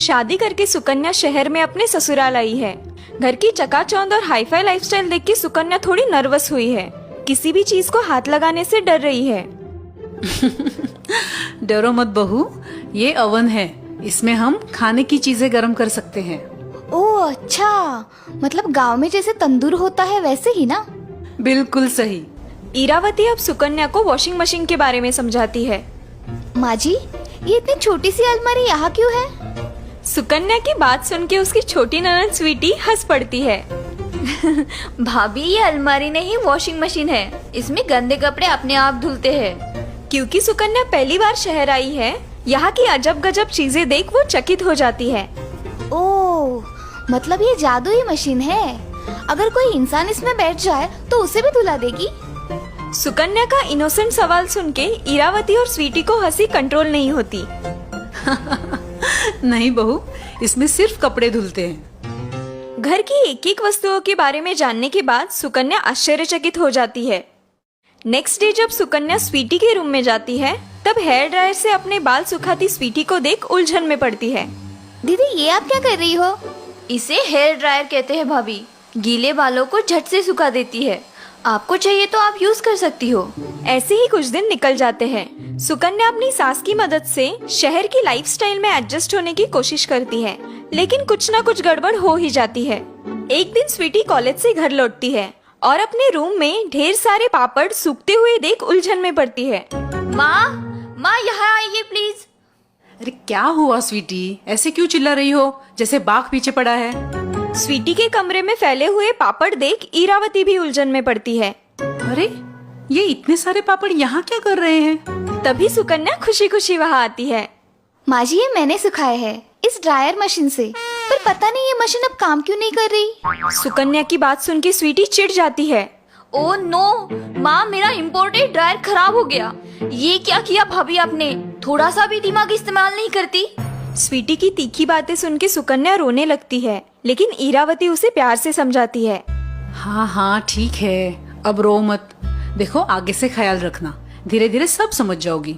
शादी करके सुकन्या शहर में अपने ससुराल आई है। घर की चकाचौंध और हाईफाई लाइफस्टाइल देख के सुकन्या थोड़ी नर्वस हुई है। किसी भी चीज को हाथ लगाने से डर रही है। डरो मत बहू, ये ओवन है, इसमें हम खाने की चीजें गर्म कर सकते हैं। ओह अच्छा, मतलब गांव में जैसे तंदूर होता है वैसे ही ना। बिल्कुल सही। इरावती अब सुकन्या को वॉशिंग मशीन के बारे में समझाती है। माँ जी, ये इतनी छोटी सी अलमारी यहाँ क्यों है? सुकन्या की बात सुन के उसकी छोटी ननद स्वीटी हंस पड़ती है। भाभी, ये अलमारी नहीं वॉशिंग मशीन है, इसमें गंदे कपड़े अपने आप धुलते हैं। क्योंकि सुकन्या पहली बार शहर आई है, यहाँ की अजब गजब चीजें देख वो चकित हो जाती है। ओह, मतलब ये जादुई मशीन है। अगर कोई इंसान इसमें बैठ जाए तो उसे भी धुला देगी। सुकन्या का इनोसेंट सवाल सुन के इरावती और स्वीटी को हंसी कंट्रोल नहीं होती। नहीं बहू, इसमें सिर्फ कपड़े धुलते हैं। घर की एक एक वस्तुओं के बारे में जानने के बाद सुकन्या आश्चर्यचकित हो जाती है। नेक्स्ट डे जब सुकन्या स्वीटी के रूम में जाती है, तब हेयर ड्रायर से अपने बाल सुखाती स्वीटी को देख उलझन में पड़ती है। दीदी, ये आप क्या कर रही हो? इसे हेयर ड्रायर कहते हैं भाभी। गीले बालों को झट से सुखा देती है। आपको चाहिए तो आप यूज कर सकती हो। ऐसे ही कुछ दिन निकल जाते हैं। सुकन्या अपनी सास की मदद से शहर की लाइफस्टाइल में एडजस्ट होने की कोशिश करती है, लेकिन कुछ न कुछ गड़बड़ हो ही जाती है। एक दिन स्वीटी कॉलेज से घर लौटती है और अपने रूम में ढेर सारे पापड़ सूखते हुए देख उलझन में पड़ती है। माँ यहाँ आइए प्लीज। अरे क्या हुआ स्वीटी, ऐसे क्यों चिल्ला रही हो जैसे बाघ पीछे पड़ा है? स्वीटी के कमरे में फैले हुए पापड़ देख इरावती भी उलझन में पड़ती है। अरे ये इतने सारे पापड़ यहाँ क्या कर रहे हैं? तभी सुकन्या खुशी खुशी वहाँ आती है। माँ जी, ये मैंने सुखाए हैं इस ड्रायर मशीन से, पर पता नहीं ये मशीन अब काम क्यों नहीं कर रही। सुकन्या की बात सुन के स्वीटी चिढ़ जाती है। ओह नो माँ, मेरा इम्पोर्टेड ड्रायर खराब हो गया। ये क्या किया भाभी आपने? थोड़ा सा भी दिमाग इस्तेमाल नहीं करती। स्वीटी की तीखी बातें सुन के सुकन्या रोने लगती है, लेकिन इरावती उसे प्यार से समझाती है। हाँ हाँ ठीक है, अब रो मत। देखो आगे से ख्याल रखना, धीरे धीरे सब समझ जाओगी।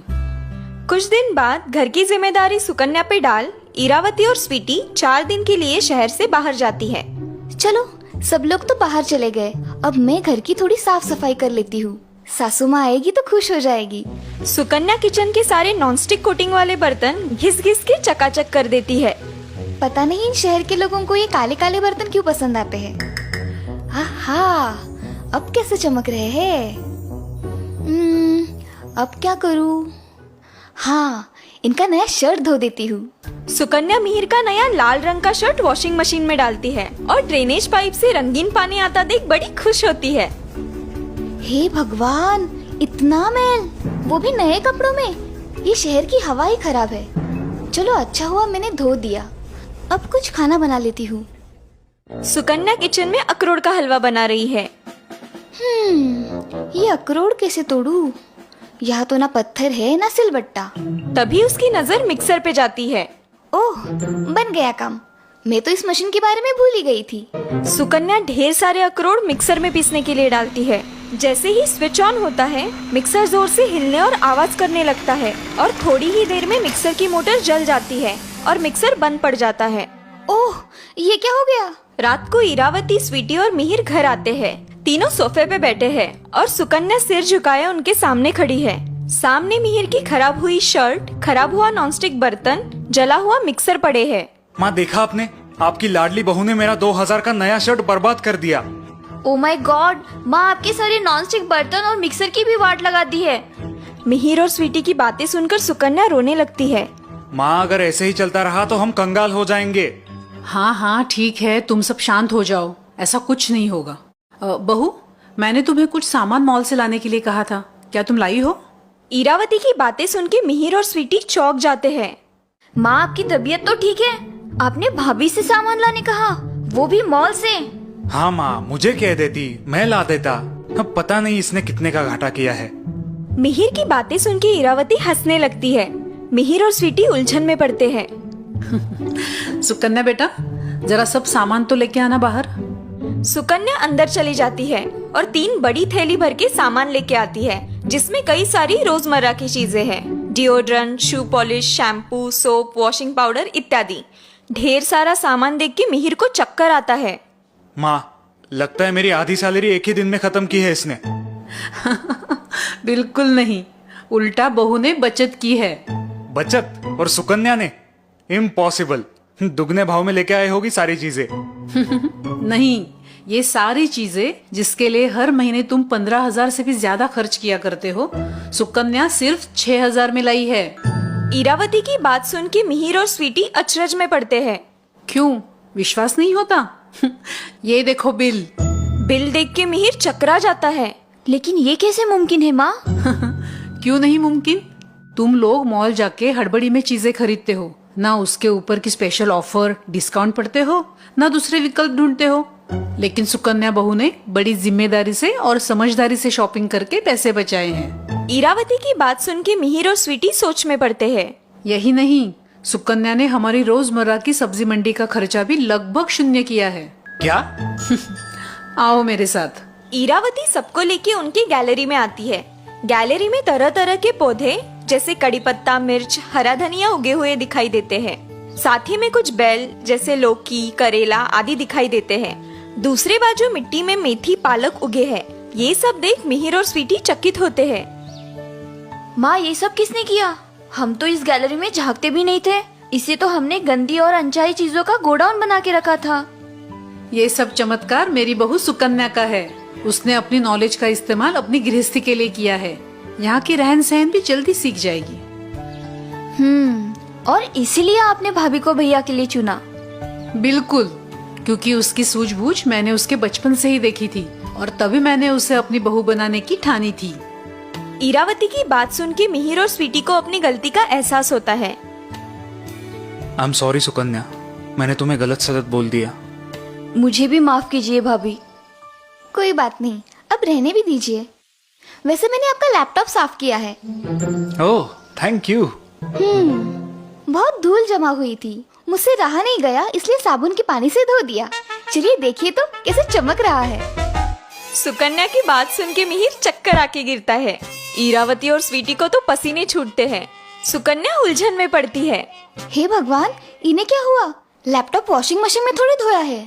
कुछ दिन बाद घर की जिम्मेदारी सुकन्या पे डाल इरावती और स्वीटी 4 दिन के लिए शहर से बाहर जाती है। चलो, सब लोग तो बाहर चले गए, अब मैं घर की थोड़ी साफ सफाई कर लेती हूँ। सासू माँ आएगी तो खुश हो जाएगी। सुकन्या किचन के सारे नॉनस्टिक कोटिंग वाले बर्तन घिस घिस के चकाचक कर देती है। पता नहीं इन शहर के लोगों को ये काले काले बर्तन क्यों पसंद आते हैं। आहा, अब कैसे चमक रहे हैं। अब क्या करूँ? हाँ, इनका नया शर्ट धो देती हूँ। सुकन्या मिहिर का नया लाल रंग का शर्ट वॉशिंग मशीन में डालती है और ड्रेनेज पाइप से रंगीन पानी आता देख बड़ी खुश होती है। हे भगवान, इतना मैल, वो भी नए कपड़ों में। ये शहर की हवा ही खराब है। चलो अच्छा हुआ मैंने धो दिया। अब कुछ खाना बना लेती हूँ। सुकन्या किचन में अखरोट का हलवा बना रही है। ये अखरोट कैसे तोड़ूं? यहाँ तो ना पत्थर है ना सिलबट्टा। तभी उसकी नजर मिक्सर पे जाती है। ओह, बन गया काम। मैं तो इस मशीन के बारे में भूल ही गई थी। सुकन्या ढेर सारे अखरोट मिक्सर में पीसने के लिए डालती है। जैसे ही स्विच ऑन होता है, मिक्सर जोर से हिलने और आवाज करने लगता है और थोड़ी ही देर में मिक्सर की मोटर जल जाती है और मिक्सर बंद पड़ जाता है। ओह, ये क्या हो गया? रात को इरावती, स्वीटी और मिहिर घर आते हैं। तीनों सोफे पे बैठे हैं और सुकन्या सिर झुकाए उनके सामने खड़ी है। सामने मिहिर की खराब हुई शर्ट, खराब हुआ नॉनस्टिक बर्तन, जला हुआ मिक्सर पड़े हैं। माँ, देखा आपने? आपकी लाडली बहू ने मेरा 2000 का नया शर्ट बर्बाद कर दिया। ओ माय गॉड, माँ आपके सारे नॉनस्टिक बर्तन और मिक्सर की भी वाट लगा दी है। मिहिर और स्वीटी की बातें सुनकर सुकन्या रोने लगती है। माँ, अगर ऐसे ही चलता रहा तो हम कंगाल हो जाएंगे। हाँ हाँ ठीक है, तुम सब शांत हो जाओ, ऐसा कुछ नहीं होगा। बहू, मैंने तुम्हें कुछ सामान मॉल से लाने के लिए कहा था, क्या तुम लाई हो? इरावती की बातें सुन के मिहिर और स्वीटी चौंक जाते हैं। माँ आपकी तबीयत तो ठीक है? आपने भाभी से सामान लाने कहा, वो भी मॉल से? हाँ माँ, मुझे कह देती, मैं ला देता। अब पता नहीं इसने कितने का घाटा किया है। मिहिर की बातें सुन के इरावती हंसने लगती है। मिहिर और स्वीटी उलझन में पड़ते हैं। सुकन्या बेटा, जरा सब सामान तो लेके आना बाहर। सुकन्या अंदर चली जाती है और 3 बड़ी थैली भर के सामान लेके आती है, जिसमें कई सारी रोजमर्रा की चीजें हैं। Deodorant, shoe polish, shampoo, soap, washing powder इत्यादि। ढेर सारा सामान देख के मिहिर को चक्कर आता है। माँ, लगता है मेरी आधी सैलरी एक ही दिन में खत्म की है इसने। बिल्कुल नहीं, उल्टा बहू ने बचत की है। बचत? और सुकन्या ने? इम्पॉसिबल। दुगने भाव में लेके आए होगी सारी चीजें। नहीं, ये सारी चीजें जिसके लिए हर महीने तुम 15,000 से भी ज्यादा खर्च किया करते हो, सुकन्या सिर्फ 6,000 में लाई है। इरावती की बात सुन के मिहिर और स्वीटी अचरज में पड़ते हैं। क्यों, विश्वास नहीं होता? ये देखो बिल। बिल देख के मिहिर चकरा जाता है। लेकिन ये कैसे मुमकिन है माँ? क्यों नहीं मुमकिन? तुम लोग मॉल जाके हड़बड़ी में चीजें खरीदते हो, ना उसके ऊपर की स्पेशल ऑफर डिस्काउंट पढ़ते हो, ना दूसरे विकल्प ढूंढते हो। लेकिन सुकन्या बहू ने बड़ी जिम्मेदारी से और समझदारी से शॉपिंग करके पैसे बचाए हैं। इरावती की बात सुन के मिहिर और स्वीटी सोच में पड़ते हैं। यही नहीं, सुकन्या ने हमारी रोजमर्रा की सब्जी मंडी का खर्चा भी लगभग शून्य किया है। क्या? आओ मेरे साथ। इरावती सबको लेके उनकी गैलरी में आती है। गैलरी में तरह तरह के पौधे जैसे कड़ी पत्ता, मिर्च, हरा धनिया उगे हुए दिखाई देते हैं। साथ ही में कुछ बेल जैसे लौकी, करेला आदि दिखाई देते हैं। दूसरे बाजू मिट्टी में मेथी, पालक उगे हैं। ये सब देख मिहिर और स्वीटी चकित होते हैं। माँ, ये सब किसने किया? हम तो इस गैलरी में झांकते भी नहीं थे। इसे तो हमने गंदी और अनचाही चीजों का गोडाउन बना के रखा था। ये सब चमत्कार मेरी बहू सुकन्या का है। उसने अपनी नॉलेज का इस्तेमाल अपनी गृहस्थी के लिए किया है। यहाँ की रहन सहन भी जल्दी सीख जाएगी। और इसीलिए आपने भाभी को भैया के लिए चुना? बिल्कुल, क्योंकि उसकी सूझबूझ मैंने उसके बचपन से ही देखी थी और तभी मैंने उसे अपनी बहू बनाने की ठानी थी। इरावती की बात सुन के मिहिर और स्वीटी को अपनी गलती का एहसास होता है। आई एम सॉरी सुकन्या, मैंने तुम्हें गलत सलत बोल दिया। मुझे भी माफ कीजिए भाभी। कोई बात नहीं, अब रहने भी दीजिए। वैसे मैंने आपका लैपटॉप साफ किया है। ओह, थैंक यू। बहुत धूल जमा हुई थी, मुझसे रहा नहीं गया, इसलिए साबुन के पानी से धो दिया। चलिए देखिए तो कैसे चमक रहा है। सुकन्या की बात सुन के मिहिर चक्कर आके गिरता है। इरावती और स्वीटी को तो पसीने छूटते हैं। सुकन्या उलझन में पड़ती है। हे भगवान, इन्हें क्या हुआ? लैपटॉप वॉशिंग मशीन में थोड़ी धोया है।